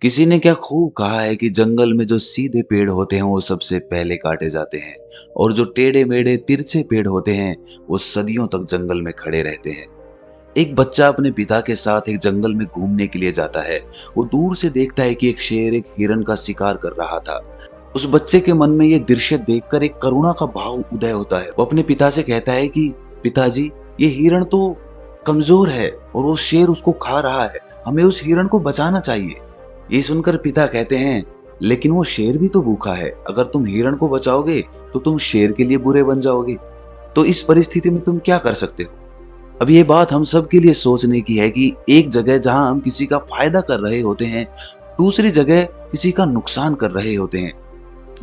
किसी ने क्या खूब कहा है कि जंगल में जो सीधे पेड़ होते हैं वो सबसे पहले काटे जाते हैं और जो टेढ़े मेढ़े तिरछे पेड़ होते हैं वो सदियों तक जंगल में खड़े रहते हैं। एक बच्चा अपने पिता के साथ एक जंगल में घूमने के लिए जाता है। वो दूर से देखता है कि एक शेर एक हिरन का शिकार कर रहा था। उस बच्चे के मन में ये दृश्य देखकर एक करुणा का भाव उदय होता है। वो अपने पिता से कहता है कि पिताजी, ये हिरन तो कमजोर है और वो शेर उसको खा रहा है, हमें उस हिरन को बचाना चाहिए। ये सुनकर पिता कहते हैं, लेकिन वो शेर भी तो भूखा है, अगर तुम हिरण को बचाओगे तो तुम शेर के लिए बुरे बन जाओगे। तो इस परिस्थिति में तुम क्या कर सकते हो? अब ये बात हम सब के लिए सोचने की है कि एक जगह जहां हम किसी का फायदा कर रहे होते हैं, दूसरी जगह किसी का नुकसान कर रहे होते हैं।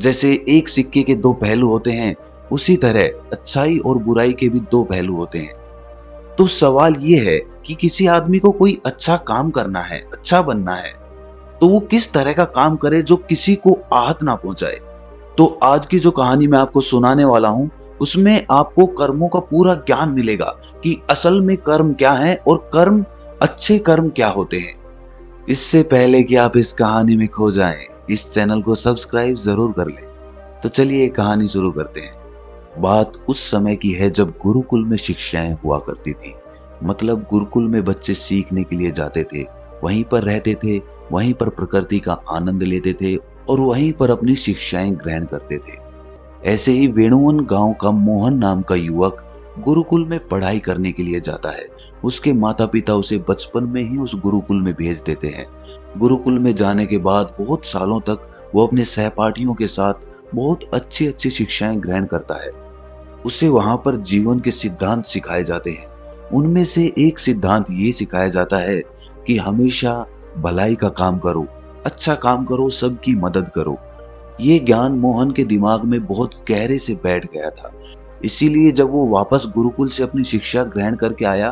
जैसे एक सिक्के के दो पहलू होते हैं, उसी तरह अच्छाई और बुराई के भी दो पहलू होते हैं। तो सवाल ये है कि किसी आदमी को कोई अच्छा काम करना है, अच्छा बनना है, तो वो किस तरह का काम करे जो किसी को आहत ना पहुंचाए। तो आज की जो कहानी मैं आपको सुनाने वाला हूं, उसमें आपको कर्मों का पूरा ज्ञान मिलेगा कि असल में कर्म क्या है और कर्म, अच्छे कर्म क्या होते हैं। इससे पहले कि आप इस कहानी में खो जाएं, इस चैनल को सब्सक्राइब जरूर कर लें। तो चलिए कहानी शुरू करते हैं। बात उस समय की है जब गुरुकुल में शिक्षाएं हुआ करती थी। मतलब गुरुकुल में बच्चे सीखने के लिए जाते थे, वहीं पर रहते थे, वहीं पर प्रकृति का आनंद लेते थे और वहीं पर अपनी शिक्षाएं ग्रहण करते थे। ऐसे ही वेणुवन गांव का मोहन नाम का युवक गुरुकुल में पढ़ाई करने के लिए जाता है। उसके माता पिता उसे बचपन में ही उस गुरुकुल में भेज देते हैं। गुरुकुल में जाने के बाद बहुत सालों तक वो अपने सहपाठियों के साथ बहुत अच्छी अच्छी शिक्षाएं ग्रहण करता है। उसे वहां पर जीवन के सिद्धांत सिखाए जाते हैं। उनमें से एक सिद्धांत ये सिखाया जाता है कि हमेशा भलाई का काम करो, अच्छा काम करो, सबकी मदद करो। ये ज्ञान मोहन के दिमाग में बहुत गहरे से बैठ गया था। इसीलिए जब वो वापस गुरुकुल से अपनी शिक्षा ग्रहण करके आया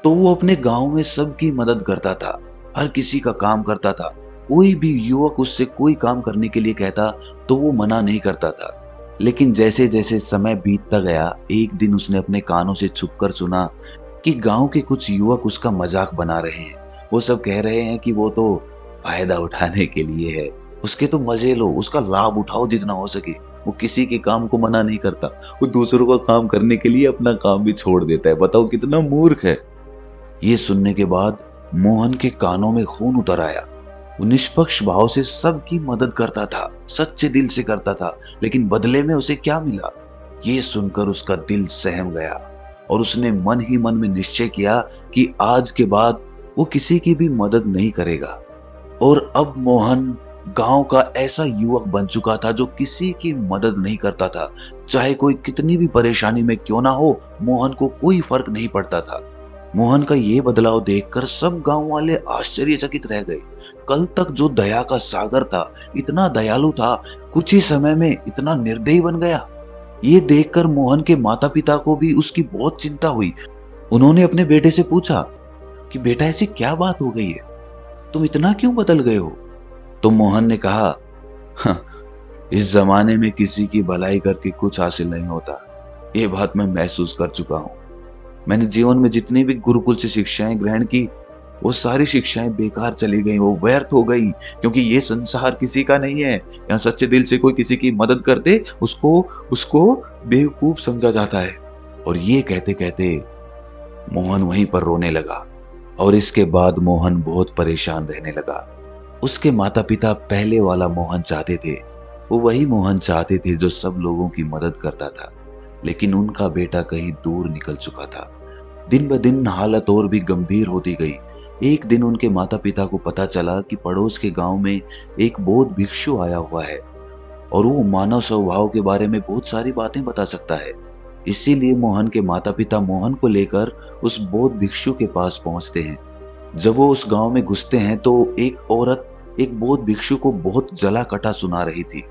तो वो अपने गांव में सबकी मदद करता था, हर किसी का काम करता था। कोई भी युवक उससे कोई काम करने के लिए कहता तो वो मना नहीं करता था। लेकिन जैसे जैसे समय बीतता गया, एक दिन उसने अपने कानों से छुपकर सुना कि गांव के कुछ युवक उसका मजाक बना रहे हैं। वो सब कह रहे हैं कि वो तो फायदा उठाने के लिए है, उसके तो मजे लो, उसका लाभ उठाओ जितना हो सके। वो किसी के काम को मना नहीं करता, वो दूसरों का काम करने के लिए अपना काम भी छोड़ देता है। बताओ कितना मूर्ख है। ये सुनने के बाद मोहन के कानों में खून उतर आया। वो निष्पक्ष भाव से सबकी मदद करता था, सच्चे दिल से करता था, लेकिन बदले में उसे क्या मिला, ये सुनकर उसका दिल सहम गया और उसने मन ही मन में निश्चय किया कि आज के बाद वो किसी की भी मदद नहीं करेगा। और अब मोहन गांव का ऐसा युवक बन चुका था जो किसी की मदद नहीं करता था। चाहे कोई कितनी भी परेशानी में क्यों ना हो, मोहन को कोई फर्क नहीं पड़ता था। मोहन का ये बदलाव देखकर सब गांव वाले आश्चर्यचकित रह गए। कल तक जो दया का सागर था, इतना दयालु था, कुछ ही समय में इतना निर्दयी बन गया। ये देखकर मोहन के माता पिता को भी उसकी बहुत चिंता हुई। उन्होंने अपने बेटे से पूछा कि बेटा, ऐसी क्या बात हो गई है, तुम इतना क्यों बदल गए हो? तो मोहन ने कहा, "हाँ, इस जमाने में किसी की भलाई करके कुछ हासिल नहीं होता। ये बात मैं महसूस कर चुका हूँ। मैंने जीवन में जितनी भी गुरुकुल से शिक्षाएं ग्रहण की, वो सारी शिक्षाएं बेकार चली गई, वो व्यर्थ हो गई, क्योंकि ये संसार किसी का नहीं है। यहाँ सच्चे दिल से कोई किसी की मदद करते उसको उसको बेवकूफ समझा जाता है।" और ये कहते कहते मोहन वहीं पर रोने लगा। और इसके बाद मोहन बहुत परेशान रहने लगा। उसके माता पिता पहले वाला मोहन चाहते थे, वो वही मोहन चाहते थे जो सब लोगों की मदद करता था। लेकिन उनका बेटा कहीं दूर निकल चुका था। दिन ब दिन हालत और भी गंभीर होती गई। एक दिन उनके माता पिता को पता चला कि पड़ोस के गांव में एक बौद्ध भिक्षु आया हुआ है और वो मानव स्वभाव के बारे में बहुत सारी बातें बता सकता है। इसीलिए मोहन के माता पिता मोहन को लेकर उस बौद्ध भिक्षु के पास पहुंचते हैं। जब वो उस गांव में घुसते हैं तो एक औरत एक बौद्ध भिक्षु को बहुत जला कटा सुना रही थी।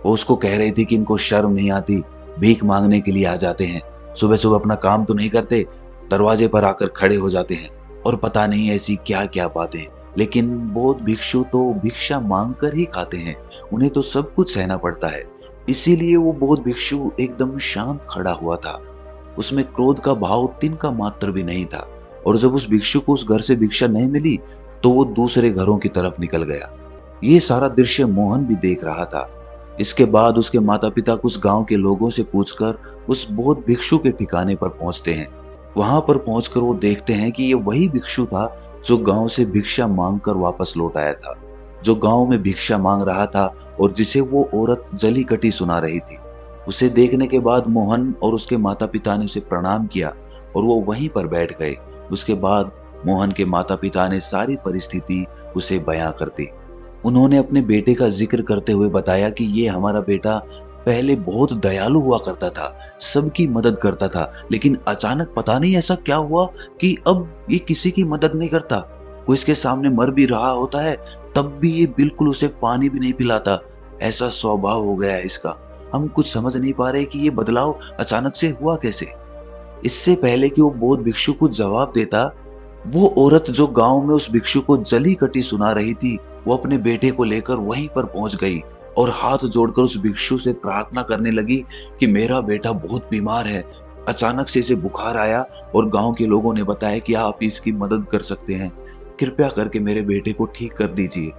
वो उसको कह रही थी कि इनको शर्म नहीं आती, भीख मांगने के लिए आ जाते हैं, सुबह सुबह अपना काम तो नहीं करते, दरवाजे पर आकर खड़े हो जाते हैं और पता नहीं ऐसी क्या क्या बातें। लेकिन बौद्ध भिक्षु तो भिक्षा मांग कर ही खाते हैं, उन्हें तो सब कुछ सहना पड़ता है। इसीलिए वो बौद्ध भिक्षु एकदम शांत खड़ा हुआ था। उसमें क्रोध का भाव तिनका मात्र भी नहीं था। और जब उस भिक्षु को उस घर से भिक्षा नहीं मिली तो वो दूसरे घरों की तरफ निकल गया। ये सारा दृश्य मोहन भी देख रहा था। इसके बाद उसके माता पिता कुछ गांव के लोगों से पूछकर उस बौद्ध भिक्षु के ठिकाने पर पहुंचते हैं। वहां पर पहुंचकर वो देखते हैं कि ये वही भिक्षु था जो गांव से भिक्षा मांगकर वापस लौट आया था, जो गांव में भिक्षा मांग रहा था और जिसे वो औरत जली कटी सुना रही थी। उसे देखने के बाद मोहन और उसके माता पिता ने उसे प्रणाम किया और वो वहीं पर बैठ गए। उसके बाद मोहन के माता पिता ने सारी परिस्थिति उसे बयां कर दी। उन्होंने अपने बेटे का जिक्र करते हुए बताया कि ये हमारा बेटा पहले बहुत दयालु हुआ करता था, सबकी मदद करता था, लेकिन अचानक पता नहीं ऐसा क्या हुआ कि अब ये किसी की मदद नहीं करता। कोई इसके सामने मर भी रहा होता है तब भी ये बिल्कुल उसे पानी भी नहीं पिलाता। ऐसा स्वभाव हो गया है इसका। हम कुछ समझ नहीं पा रहे कि ये बदलाव अचानक से हुआ कैसे। इससे पहले कि वो बौद्ध भिक्षु को जवाब देता, वो औरत जो गांव में उस भिक्षु को जली कटी सुना रही थी, वो अपने बेटे को लेकर वहीं पर पहुंच गई और हाथ जोड़कर उस भिक्षु से प्रार्थना करने लगी कि मेरा बेटा बहुत बीमार है, अचानक से इसे बुखार आया और गांव के लोगों ने बताया कि आप इसकी मदद कर सकते हैं, कृपया करके मेरे बेटे को ठीक कर दीजिए।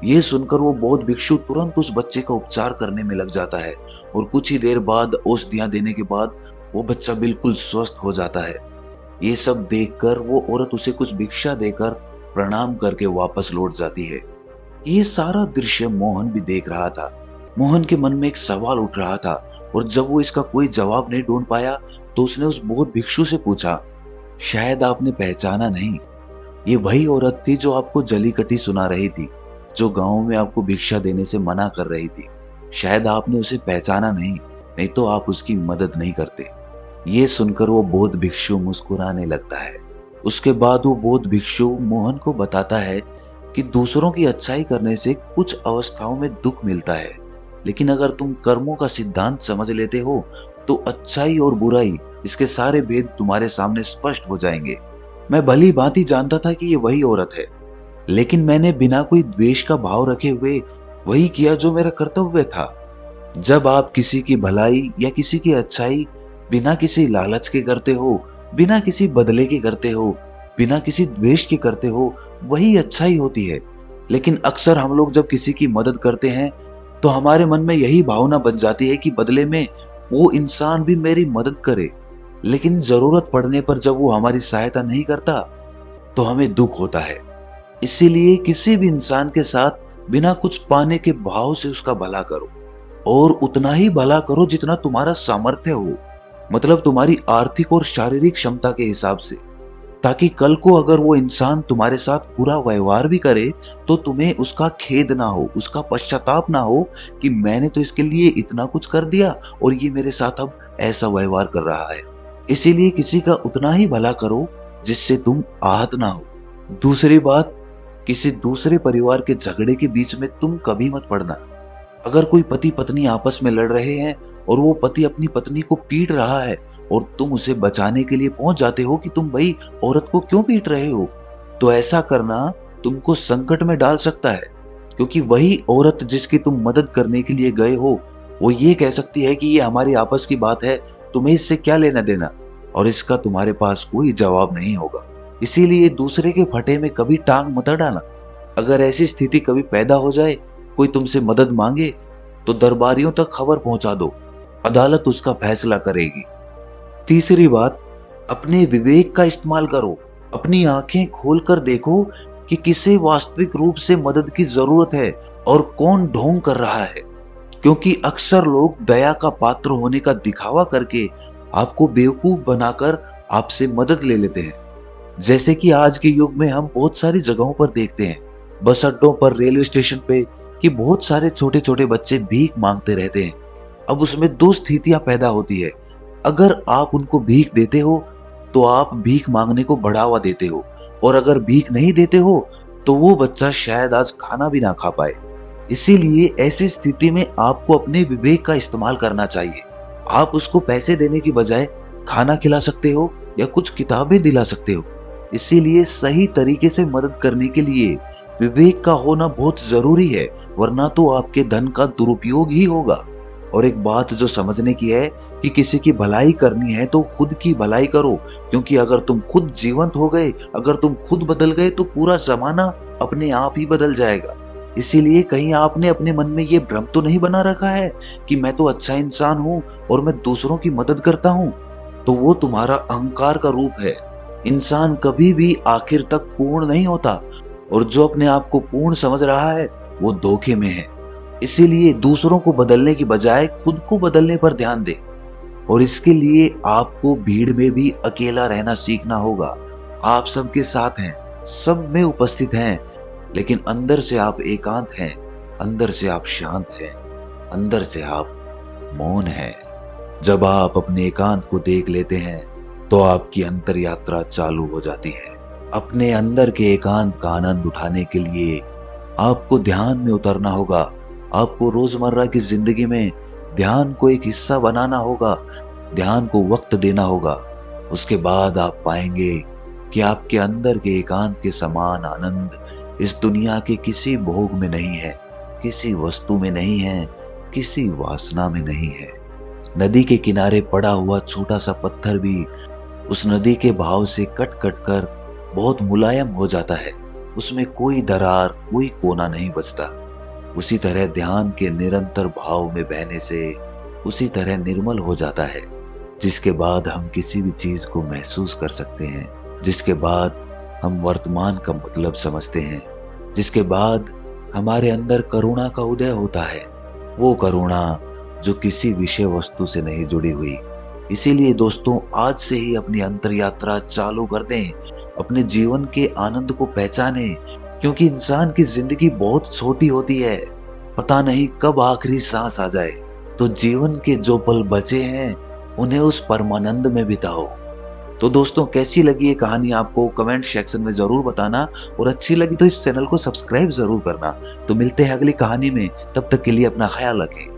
ये सुनकर वो बौद्ध भिक्षु तुरंत उस बच्चे का उपचार करने में लग जाता है और कुछ ही देर बाद औषधियां देने के बाद वो बच्चा बिल्कुल स्वस्थ हो जाता है। ये सब देखकर वो औरत उसे कुछ भिक्षा देकर प्रणाम करके वापस लौट जाती है। ये सारा दृश्य मोहन भी देख रहा था। मोहन के मन में एक सवाल उठ रहा था और जब वो इसका कोई जवाब नहीं ढूंढ पाया तो उसने उस बौद्ध भिक्षु से पूछा, शायद आपने पहचाना नहीं, ये वही औरत थी जो आपको जली कटी सुना रही थी, जो गांव में आपको भिक्षा देने से मना कर रही थी। शायद आपने उसे पहचाना नहीं तो आप उसकी मदद नहीं करते। ये सुनकर वो बौद्ध भिक्षु मुस्कुराने लगता है। उसके बाद वो बौद्ध भिक्षु मोहन को बताता है कि दूसरों की अच्छाई करने से कुछ अवस्थाओं में दुख मिलता है, लेकिन अगर तुम कर्मों का सिद्धांत समझ लेते हो तो अच्छाई और बुराई, इसके सारे भेद तुम्हारे सामने स्पष्ट हो जाएंगे। मैं भली भांति जानता था कि ये वही औरत है, लेकिन मैंने बिना कोई द्वेष का भाव रखे हुए वही किया जो मेरा कर्तव्य था। जब आप किसी की भलाई या किसी की अच्छाई बिना किसी लालच के करते हो, बिना किसी बदले के करते हो, बिना किसी द्वेष के करते हो, वही अच्छाई होती है। लेकिन अक्सर हम लोग जब किसी की मदद करते हैं तो हमारे मन में यही भावना बन जाती है कि बदले में वो इंसान भी मेरी मदद करे, लेकिन जरूरत पड़ने पर जब वो हमारी सहायता नहीं करता तो हमें दुख होता है। इसीलिए किसी भी इंसान के साथ बिना कुछ पाने के भाव से उसका भला करो और उतना ही भला करो जितना तुम्हारा सामर्थ्य हो, मतलब तुम्हारी आर्थिक और शारीरिक क्षमता के हिसाब से, ताकि कल को अगर वो इंसान तुम्हारे साथ बुरा व्यवहार भी करे तो तुम्हें उसका खेद ना हो, उसका पश्चाताप ना हो कि मैंने तो इसके लिए इतना कुछ कर दिया और ये मेरे साथ अब ऐसा व्यवहार कर रहा है। इसीलिए किसी का उतना ही भला करो जिससे तुम आहत ना हो। दूसरी बात, किसी दूसरे परिवार के झगड़े के बीच में तुम कभी मत पड़ना। अगर कोई पति पत्नी आपस में लड़ रहे हैं और वो पति अपनी पत्नी को पीट रहा है और तुम उसे बचाने के लिए पहुंच जाते हो कि तुम भाई औरत को क्यों पीट रहे हो, तो ऐसा करना तुमको संकट में डाल सकता है, क्योंकि वही औरत जिसकी तुम मदद करने के लिए गए हो वो ये कह सकती है कि ये हमारी आपस की बात है, तुम्हें इससे क्या लेना देना, और इसका तुम्हारे पास कोई जवाब नहीं होगा। इसीलिए दूसरे के फटे में कभी टांग मत अड़ाना। अगर ऐसी स्थिति कभी पैदा हो जाए, कोई तुमसे मदद मांगे तो दरबारियों तक खबर पहुंचा दो, अदालत उसका फैसला करेगी। तीसरी बात, अपने विवेक का इस्तेमाल करो। अपनी आंखें खोलकर देखो कि किसे वास्तविक रूप से मदद की जरूरत है और कौन ढोंग कर रहा है, क्योंकि अक्सर लोग दया का पात्र होने का दिखावा करके आपको बेवकूफ बनाकर आपसे मदद ले लेते हैं। जैसे कि आज के युग में हम बहुत सारी जगहों पर देखते हैं, बस अड्डों पर, रेलवे स्टेशन पे, कि बहुत सारे छोटे छोटे बच्चे भीख मांगते रहते हैं। अब उसमें दो स्थितियां पैदा होती है। अगर आप उनको भीख देते हो तो आप भीख मांगने को बढ़ावा देते हो, और अगर भीख नहीं देते हो तो वो बच्चा शायद आज खाना भी ना खा पाए। इसीलिए ऐसी स्थिति में आपको अपने विवेक का इस्तेमाल करना चाहिए। आप उसको पैसे देने की बजाय खाना खिला सकते हो या कुछ किताबें दिला सकते हो। इसीलिए सही तरीके से मदद करने के लिए विवेक का होना बहुत जरूरी है, वरना तो आपके धन का दुरुपयोग ही होगा। और एक बात जो समझने की है कि किसी की भलाई करनी है तो खुद की भलाई करो, क्योंकि अगर तुम खुद जीवंत हो गए, अगर तुम खुद बदल गए तो पूरा जमाना अपने आप ही बदल जाएगा। इसीलिए कहीं आपने अपने मन में ये भ्रम तो नहीं बना रखा है कि मैं तो अच्छा इंसान हूं और मैं दूसरों की मदद करता हूं। तो वो तुम्हारा अहंकार का रूप है। इंसान कभी भी आखिर तक पूर्ण नहीं होता, और जो अपने आप को पूर्ण समझ रहा है वो धोखे में है। इसीलिए दूसरों को बदलने की बजाय खुद को बदलने पर ध्यान दे। और इसके लिए आपको भीड़ में भी अकेला रहना सीखना होगा। आप सबके साथ हैं, सब में उपस्थित हैं, लेकिन अंदर से आप एकांत हैं, अंदर से आप शांत हैं, अंदर से आप मौन हैं। जब आप अपने एकांत को देख लेते हैं तो आपकी अंतर यात्रा चालू हो जाती है। अपने अंदर के एकांत का आनंद उठाने के लिए आपको ध्यान में उतरना होगा। आपको रोजमर्रा की जिंदगी में ध्यान को एक हिस्सा बनाना होगा, ध्यान को वक्त देना होगा। उसके बाद आप पाएंगे कि आपके अंदर के एकांत के समान आनंद इस दुनिया के किसी भोग में नहीं है, किसी वस्तु में नहीं है, किसी वासना में नहीं है। नदी के किनारे पड़ा हुआ छोटा सा पत्थर भी उस नदी के बहाव से कट कट कर बहुत मुलायम हो जाता है। उसमें कोई दरार, कोई कोना नहीं बचता। उसी तरह ध्यान के निरंतर भाव में बहने से उसी तरह निर्मल हो जाता है, जिसके बाद हम किसी भी चीज को महसूस कर सकते हैं, जिसके बाद हम वर्तमान का मतलब समझते हैं, जिसके बाद हमारे अंदर करुणा का उदय होता है। वो करुणा जो किसी विषय वस्तु से नहीं जुड़ी हुई। इसीलिए दोस्तों, आज से ही अपनी अंतर यात्रा चालू कर दें, अपने जीवन के आनंद को पहचानें, क्योंकि इंसान की जिंदगी बहुत छोटी होती है। पता नहीं कब आखिरी सांस आ जाए। तो जीवन के जो पल बचे हैं उन्हें उस परमानंद में बिताओ। तो दोस्तों, कैसी लगी ये कहानी आपको कमेंट सेक्शन में जरूर बताना, और अच्छी लगी तो इस चैनल को सब्सक्राइब जरूर करना। तो मिलते हैं अगली कहानी में, तब तक के लिए अपना ख्याल रखें।